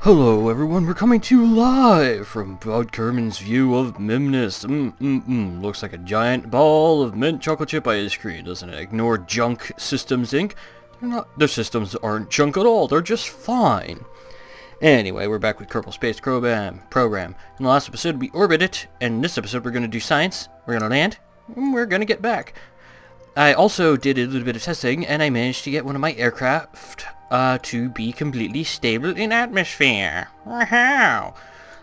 Hello everyone, we're coming to you live from Bud Kerman's view of Mimnus. Looks like a giant ball of mint chocolate chip ice cream, doesn't it? Ignore Junk Systems Inc. Their systems aren't junk at all, they're just fine. Anyway, we're back with Kerbal Space Program. In the last episode we orbited, and in this episode we're going to do science, we're going to land, and we're going to get back. I also did a little bit of testing, and I managed to get one of my aircraft to be completely stable in atmosphere. Wow!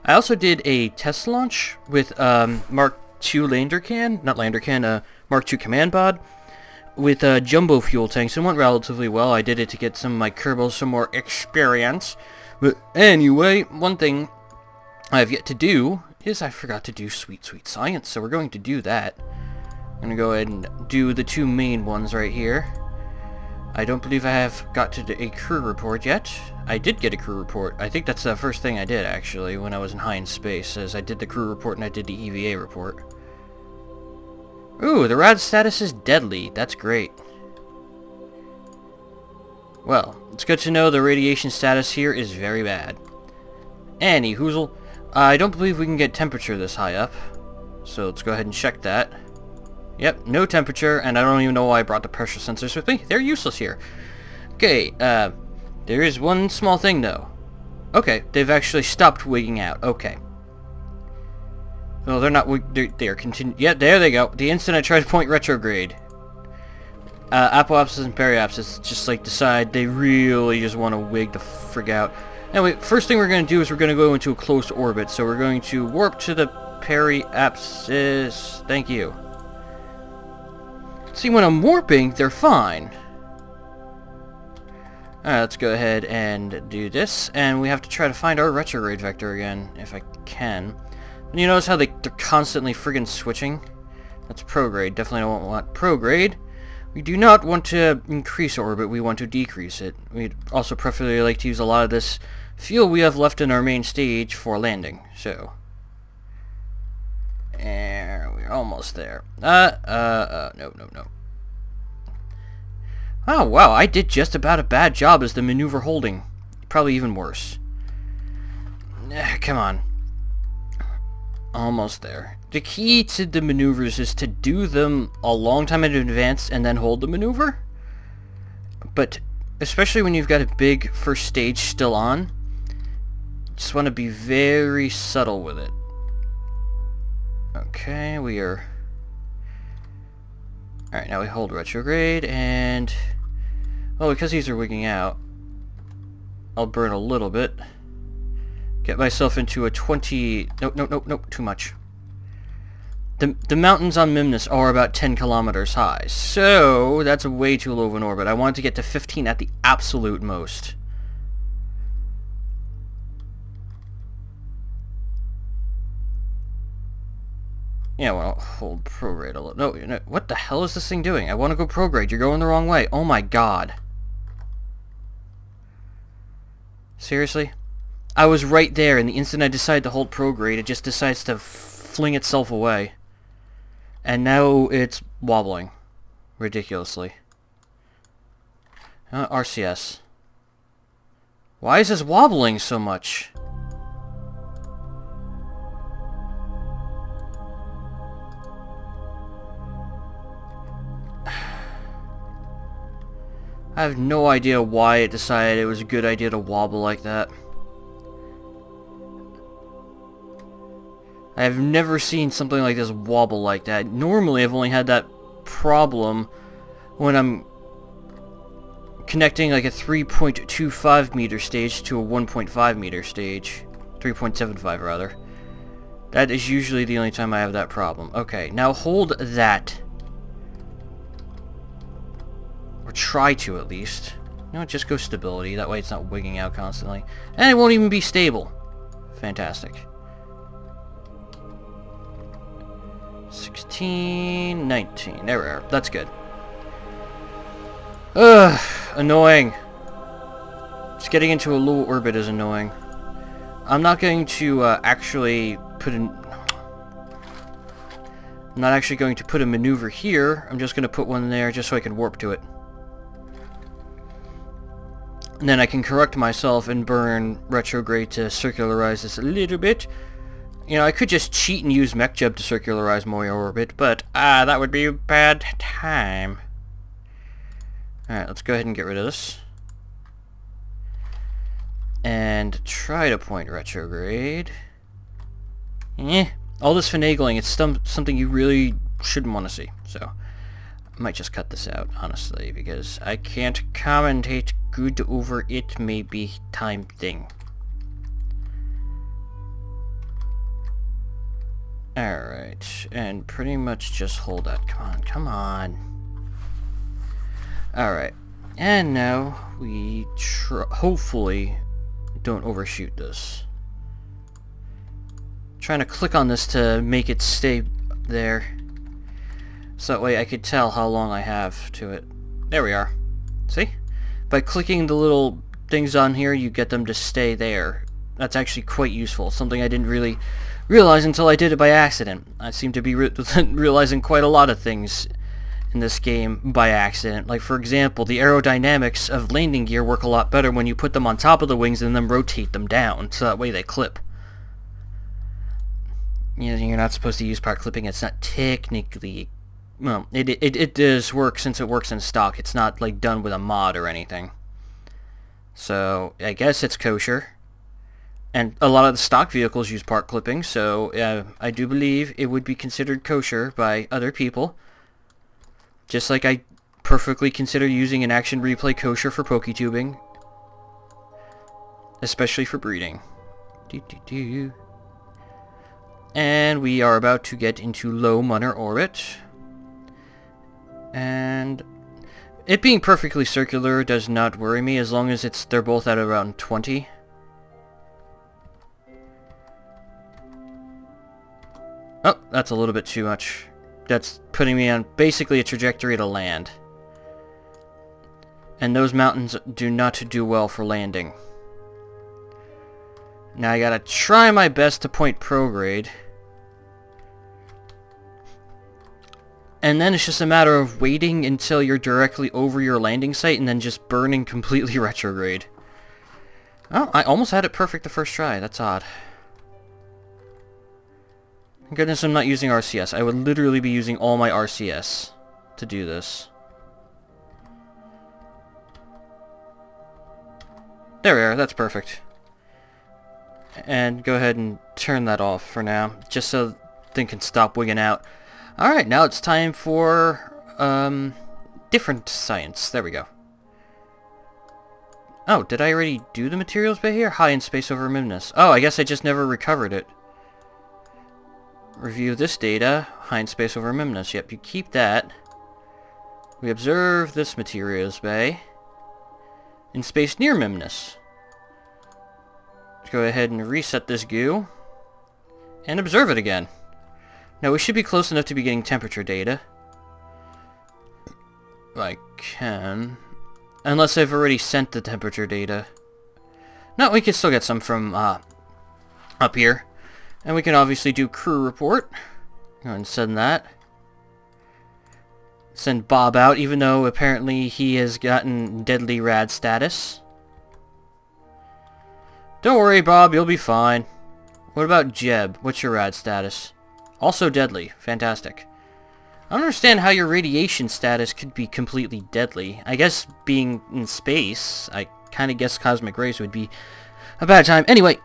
I also did a test launch with Mark II Mark II command pod with jumbo fuel tanks, and went relatively well. I did it to get some of my Kerbals some more experience. But anyway, one thing I have yet to do is I forgot to do sweet science, so we're going to do that. I'm going to go ahead and do the two main ones right here. I don't believe I have got to a crew report yet. I did get a crew report. I think that's the first thing I did, actually, when I was in space, as I did the crew report and I did the EVA report. Ooh, the rad status is deadly. That's great. Well, it's good to know the radiation status here is very bad. Any hoozle, I don't believe we can get temperature this high up, so let's go ahead and check that. Yep, no temperature, and I don't even know why I brought the pressure sensors with me. They're useless here. Okay, there is one small thing, though. Okay, they've actually stopped wigging out. Okay. Well, they're not they're continuing. Yeah, there they go. The instant I try to point retrograde. Apoapsis and periapsis just, like, decide they really just want to wig the frig out. Anyway, first thing we're going to do is we're going to go into a close orbit. So we're going to warp to the periapsis. Thank you. See, when I'm warping, they're fine. Alright, let's go ahead and do this. And we have to try to find our retrograde vector again, if I can. And you notice how they're constantly friggin' switching? That's prograde. Definitely don't want prograde. We do not want to increase orbit, we want to decrease it. We'd also preferably like to use a lot of this fuel we have left in our main stage for landing, so... And we're almost there. No. Oh, wow, I did just about a bad job as the maneuver holding. Probably even worse. Come on. Almost there. The key to the maneuvers is to do them a long time in advance and then hold the maneuver. But especially when you've got a big first stage still on, just want to be very subtle with it. Okay, we are... Alright, now we hold retrograde, and... Well, because these are wigging out, I'll burn a little bit. Get myself into a 20... Nope, too much. The mountains on Mimnus are about 10 kilometers high, so that's way too low of an orbit. I wanted to get to 15 at the absolute most. Yeah, well, hold prograde a little. No, what the hell is this thing doing? I want to go prograde. You're going the wrong way. Oh my god. Seriously? I was right there, and the instant I decide to hold prograde, it just decides to fling itself away. And now it's wobbling. Ridiculously. RCS. Why is this wobbling so much? I have no idea why it decided it was a good idea to wobble like that. I have never seen something like this wobble like that. Normally, I've only had that problem when I'm connecting like a 3.25 meter stage to a 1.5 meter stage. 3.75 rather. That is usually the only time I have that problem. Okay, now hold that. Or try to, at least. No, just go stability. That way it's not wigging out constantly. And it won't even be stable. Fantastic. 16, 19. There we are. That's good. Ugh, annoying. Just getting into a low orbit is annoying. I'm not going to actually put in... I'm not actually going to put a maneuver here. I'm just going to put one there just so I can warp to it. And then I can correct myself and burn retrograde to circularize this a little bit. You know, I could just cheat and use MechJeb to circularize my orbit, but that would be a bad time. Alright, let's go ahead and get rid of this. And try to point retrograde. All this finagling, it's something you really shouldn't want to see. So, I might just cut this out, honestly, because I can't commentate good over it maybe time thing. Alright, and pretty much just hold that. Come on. Alright, and now we hopefully don't overshoot this. Trying to click on this to make it stay there. So that way I could tell how long I have to it. There we are. See? By clicking the little things on here, you get them to stay there. That's actually quite useful. Something I didn't really realize until I did it by accident. I seem to be realizing quite a lot of things in this game by accident. Like, for example, the aerodynamics of landing gear work a lot better when you put them on top of the wings and then rotate them down, so that way they clip. You know, you're not supposed to use part clipping. It's not technically... Well, it does work since it works in stock. It's not, like, done with a mod or anything. So, I guess it's kosher. And a lot of the stock vehicles use part clipping, so I do believe it would be considered kosher by other people. Just like I perfectly consider using an action replay kosher for PokeTubing. Especially for breeding. And we are about to get into low Munner orbit. And it being perfectly circular does not worry me as long as they're both at around 20. Oh, that's a little bit too much. That's putting me on basically a trajectory to land. And those mountains do not do well for landing. Now I gotta try my best to point prograde. And then it's just a matter of waiting until you're directly over your landing site and then just burning completely retrograde. Oh, I almost had it perfect the first try. That's odd. Thank goodness I'm not using RCS. I would literally be using all my RCS to do this. There we are. That's perfect. And go ahead and turn that off for now, just so the thing can stop wigging out. Alright, now it's time for different science. There we go. Oh, did I already do the materials bit here? High in space over Mimnus. Oh, I guess I just never recovered it. Review this data. High in space over Mimnus. Yep, you keep that. We observe this materials bay. In space near Mimnus. Let's go ahead and reset this goo. And observe it again. Now we should be close enough to be getting temperature data. I can. Unless I've already sent the temperature data. No, we can still get some from up here. And we can obviously do crew report. Go ahead and send that. Send Bob out, even though apparently he has gotten deadly rad status. Don't worry, Bob, you'll be fine. What about Jeb? What's your rad status? Also deadly. Fantastic. I don't understand how your radiation status could be completely deadly. I guess being in space, I kind of guess cosmic rays would be a bad time. Anyway,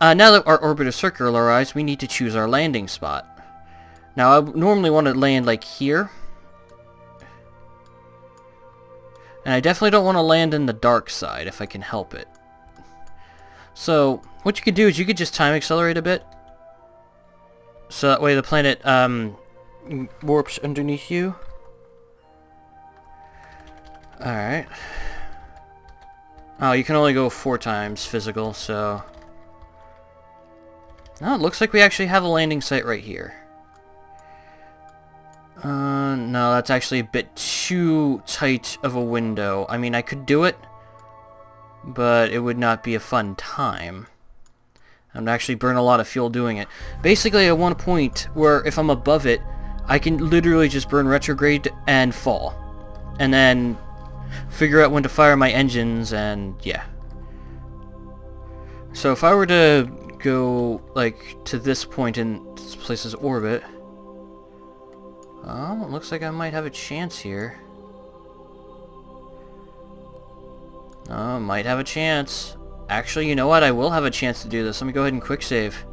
now that our orbit is circularized, we need to choose our landing spot. Now, I normally want to land like here. And I definitely don't want to land in the dark side if I can help it. So, what you could do is you could just time accelerate a bit. So that way the planet warps underneath you. Alright. Oh, you can only go 4 times physical, so... Oh, it looks like we actually have a landing site right here. No, that's actually a bit too tight of a window. I mean, I could do it, but it would not be a fun time. I'd actually burn a lot of fuel doing it. Basically, I want a point where if I'm above it, I can literally just burn retrograde and fall. And then figure out when to fire my engines, and yeah. So if I were to go, like, to this point in this place's orbit... Oh, it looks like I might have a chance here. Oh, might have a chance. Actually, you know what? I will have a chance to do this. Let me go ahead and quick save.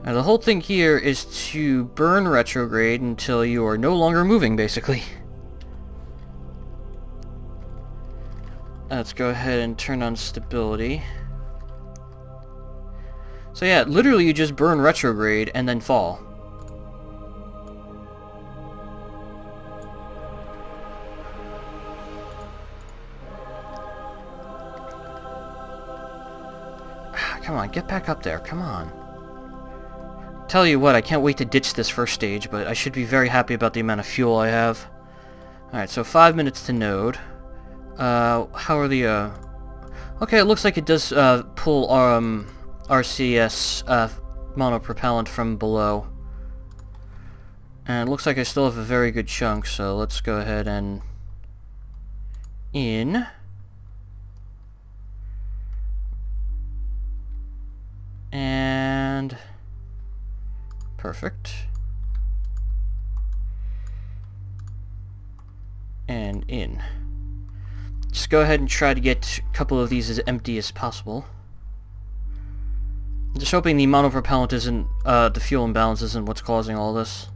Now, the whole thing here is to burn retrograde until you are no longer moving, basically. Let's go ahead and turn on stability. So yeah, literally you just burn retrograde and then fall. Come on, get back up there, come on. Tell you what, I can't wait to ditch this first stage, but I should be very happy about the amount of fuel I have. Alright, so 5 minutes to node. How are the, Okay, it looks like it does, pull, RCS, monopropellant from below. And it looks like I still have a very good chunk, so let's go ahead and... in... and... perfect. And in. Just go ahead and try to get a couple of these as empty as possible. I'm just hoping the monopropellant isn't, the fuel imbalance isn't what's causing all this.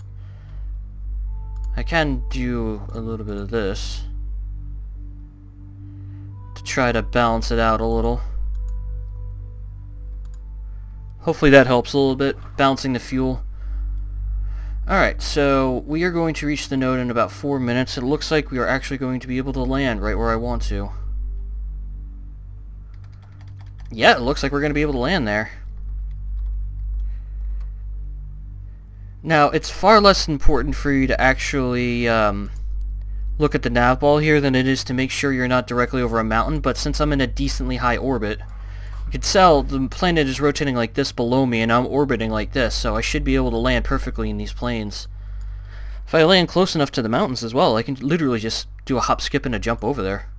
I can do a little bit of this to try to balance it out a little. Hopefully that helps a little bit, balancing the fuel. Alright, so we are going to reach the node in about 4 minutes. It looks like we are actually going to be able to land right where I want to. Yeah, it looks like we're going to be able to land there. Now, it's far less important for you to actually look at the nav ball here than it is to make sure you're not directly over a mountain, but since I'm in a decently high orbit, you can tell the planet is rotating like this below me, and I'm orbiting like this, so I should be able to land perfectly in these planes. If I land close enough to the mountains as well, I can literally just do a hop, skip, and a jump over there.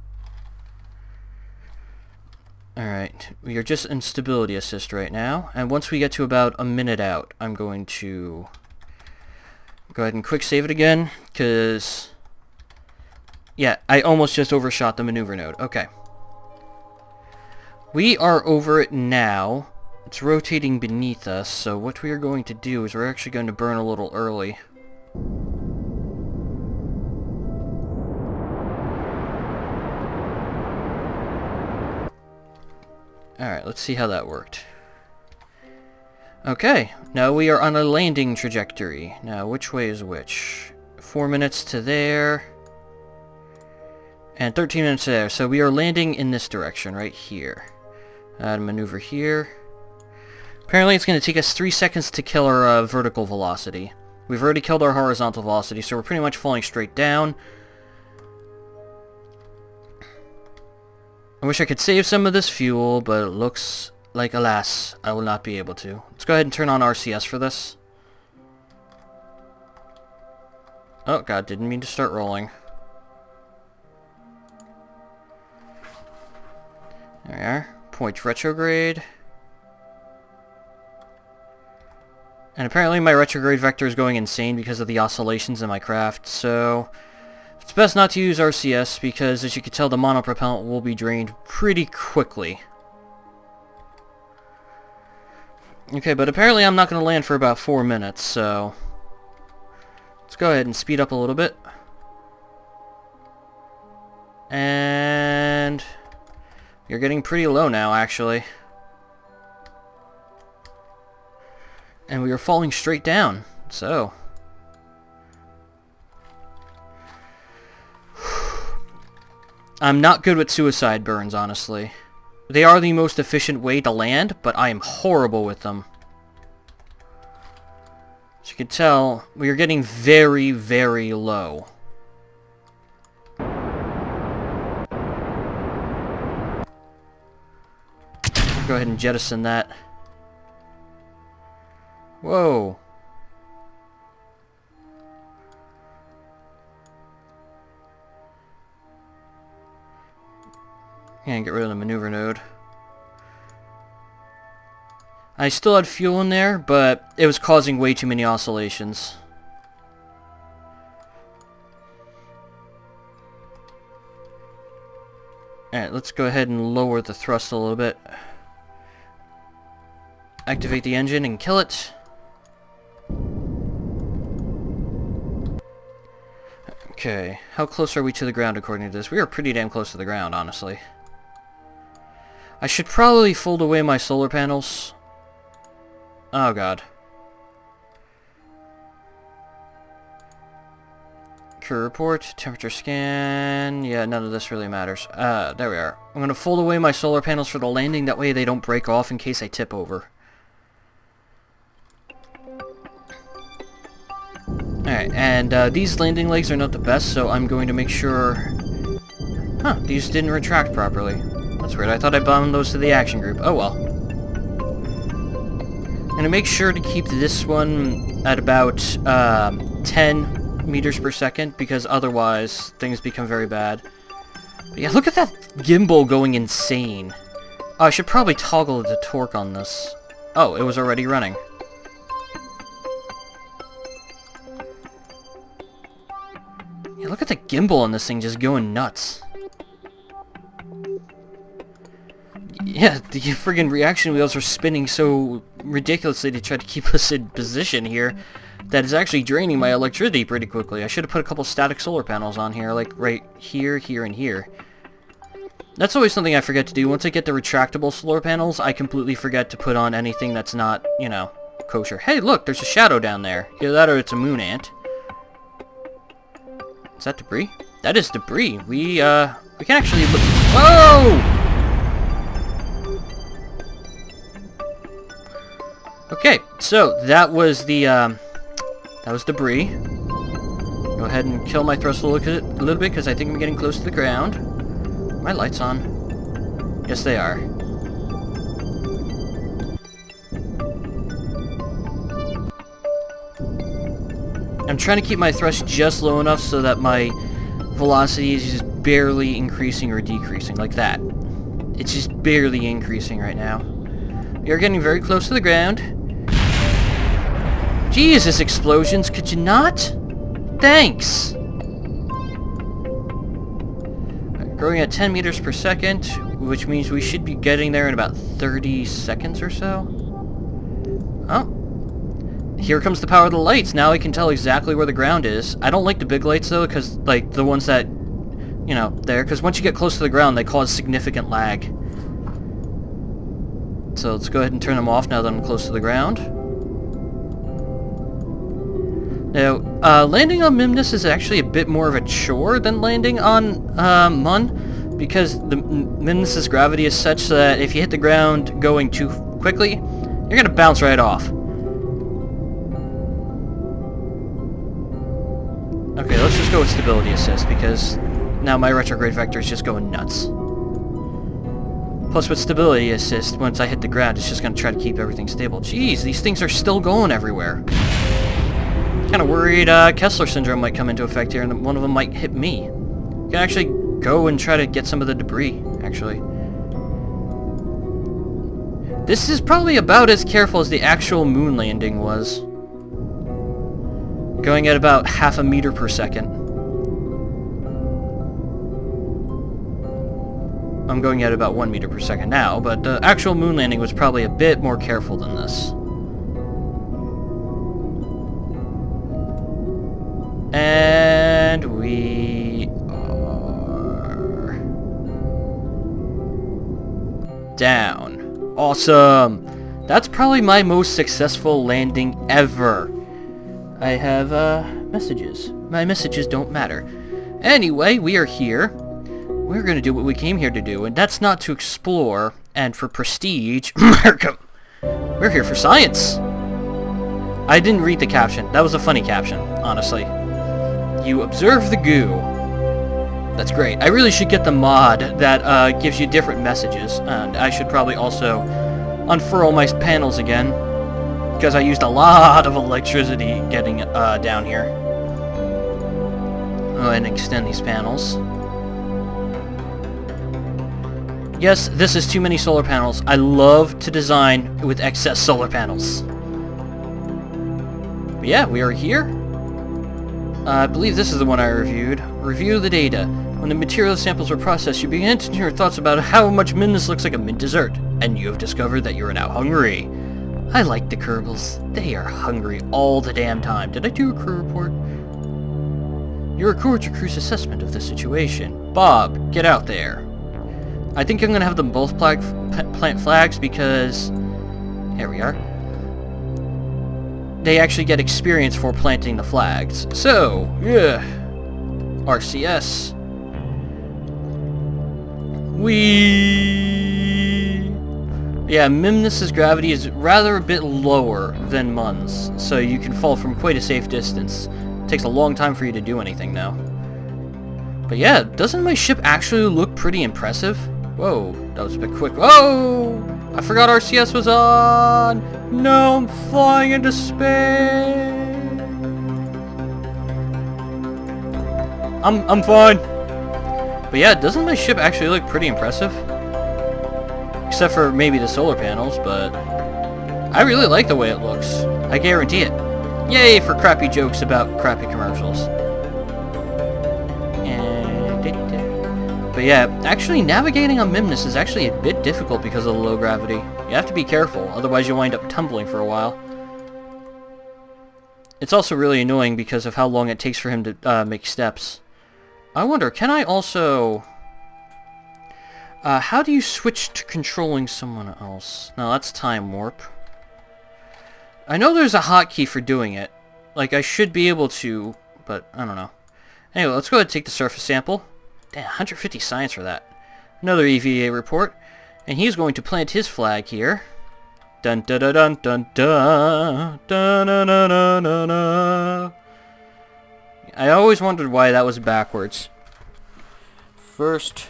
Alright, we are just in stability assist right now, and once we get to about a minute out, I'm going to go ahead and quick save it again, because... yeah, I almost just overshot the maneuver node. Okay. We are over it now. It's rotating beneath us, so what we are going to do is we're actually going to burn a little early. Alright, let's see how that worked. Okay, now we are on a landing trajectory. Now, which way is which? 4 minutes to there. And 13 minutes to there. So we are landing in this direction, right here. Maneuver here. Apparently it's going to take us 3 seconds to kill our vertical velocity. We've already killed our horizontal velocity, so we're pretty much falling straight down. I wish I could save some of this fuel, but it looks like, alas, I will not be able to. Let's go ahead and turn on RCS for this. Oh god, didn't mean to start rolling. There we are. Point retrograde. And apparently my retrograde vector is going insane because of the oscillations in my craft, so it's best not to use RCS because, as you can tell, the monopropellant will be drained pretty quickly. Okay, but apparently I'm not going to land for about 4 minutes, so let's go ahead and speed up a little bit. And you're getting pretty low now, actually. And we are falling straight down, so I'm not good with suicide burns, honestly. They are the most efficient way to land, but I am horrible with them. As you can tell, we are getting very, very low. Go ahead and jettison that. Whoa. And get rid of the maneuver node. I still had fuel in there, but it was causing way too many oscillations. Alright, let's go ahead and lower the thrust a little bit. Activate the engine and kill it. Okay, how close are we to the ground according to this? We are pretty damn close to the ground, honestly. I should probably fold away my solar panels. Oh god. Crew report, temperature scan. Yeah, none of this really matters. There we are. I'm gonna fold away my solar panels for the landing, that way they don't break off in case I tip over. Alright, and these landing legs are not the best, so I'm going to make sure... Huh, these didn't retract properly. That's weird, I thought I bound those to the action group. Oh well. I'm going to make sure to keep this one at about 10 meters per second, because otherwise things become very bad. But yeah, look at that gimbal going insane. Oh, I should probably toggle the torque on this. Oh, it was already running. Yeah, look at the gimbal on this thing just going nuts. Yeah, the friggin' reaction wheels are spinning so ridiculously to try to keep us in position here that it's actually draining my electricity pretty quickly. I should have put a couple static solar panels on here, like right here, here, and here. That's always something I forget to do. Once I get the retractable solar panels, I completely forget to put on anything that's not, you know, kosher. Hey, look, there's a shadow down there. Either that or it's a moon ant. Is that debris? That is debris. We can actually look... Whoa! Okay, so that was the, that was debris. Go ahead and kill my thrust a little bit, because I think I'm getting close to the ground. Are my lights on? Yes, they are. I'm trying to keep my thrust just low enough so that my velocity is just barely increasing or decreasing, like that. It's just barely increasing right now. We are getting very close to the ground. Jesus, explosions, could you not? Thanks! Growing at 10 meters per second, which means we should be getting there in about 30 seconds or so. Oh. Here comes the power of the lights. Now I can tell exactly where the ground is. I don't like the big lights, though, because, like, the ones that, you know, there, because once you get close to the ground, they cause significant lag. So let's go ahead and turn them off now that I'm close to the ground. Now, landing on Mimnus is actually a bit more of a chore than landing on Mun, because the Mimnus's gravity is such that if you hit the ground going too quickly, you're gonna bounce right off. Okay, let's just go with stability assist, because now my retrograde vector is just going nuts. Plus, with stability assist, once I hit the ground, it's just gonna try to keep everything stable. Jeez, these things are still going everywhere. Kind of worried Kessler syndrome might come into effect here, and one of them might hit me. You can actually go and try to get some of the debris, actually. This is probably about as careful as the actual moon landing was. Going at about half a meter per second. I'm going at about 1 meter per second now, but the actual moon landing was probably a bit more careful than this. And we are down. Awesome! That's probably my most successful landing ever. I have, messages. My messages don't matter. Anyway, we are here. We're gonna do what we came here to do, and that's not to explore, and for prestige. We're here for science! I didn't read the caption. That was a funny caption, honestly. You observe the goo. That's great. I really should get the mod that gives you different messages, and I should probably also unfurl my panels again, because I used a lot of electricity getting down here. Go ahead and extend these panels. Yes, this is too many solar panels. I love to design with excess solar panels. But yeah, we are here. I believe this is the one I reviewed. Review the data. When the material samples were processed, you begin to your thoughts about how much Mimnus looks like a mint dessert, and you have discovered that you are now hungry. I like the Kerbals. They are hungry all the damn time. Did I do a crew report? You record your crew's assessment of the situation. Bob, get out there. I think I'm going to have them both plant flags because... Here we are. They actually get experience for planting the flags. So, yeah. RCS. Yeah, Mimnus's gravity is rather a bit lower than Mun's, so you can fall from quite a safe distance. It takes a long time for you to do anything now. But yeah, doesn't my ship actually look pretty impressive? Whoa, that was a bit quick. Whoa! I forgot RCS was on! No, I'm flying into space! I'm fine. But yeah, doesn't my ship actually look pretty impressive? Except for maybe the solar panels, but I really like the way it looks. I guarantee it. Yay for crappy jokes about crappy commercials. But yeah, actually navigating on Mimnus is actually a bit difficult because of the low gravity. You have to be careful, otherwise you'll wind up tumbling for a while. It's also really annoying because of how long it takes for him to make steps. I wonder, can I also... how do you switch to controlling someone else? No, that's time warp. I know there's a hotkey for doing it. Like, I should be able to, but I don't know. Anyway, let's go ahead and take the surface sample. Damn, 150 science for that. Another EVA report. And he's going to plant his flag here. Dun dun dun dun dun dun dun dun dun dun dun dun. I always wondered why that was backwards. First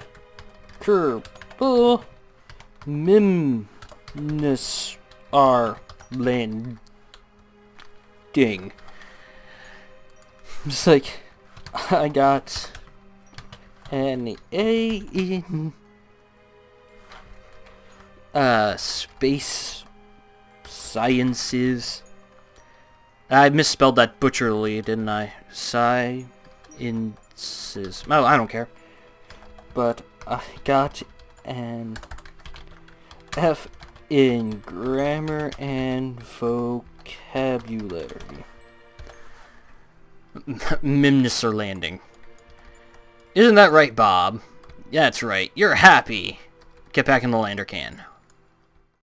Kerbal Mimnus are landing. It's like I got an A in space sciences. I misspelled that butcherly, didn't I? Sciences. Oh, I don't care. But I got an F in grammar and vocabulary. Mimnus are landing. Isn't that right, Bob? Yeah, that's right. You're happy. Get back in the lander can.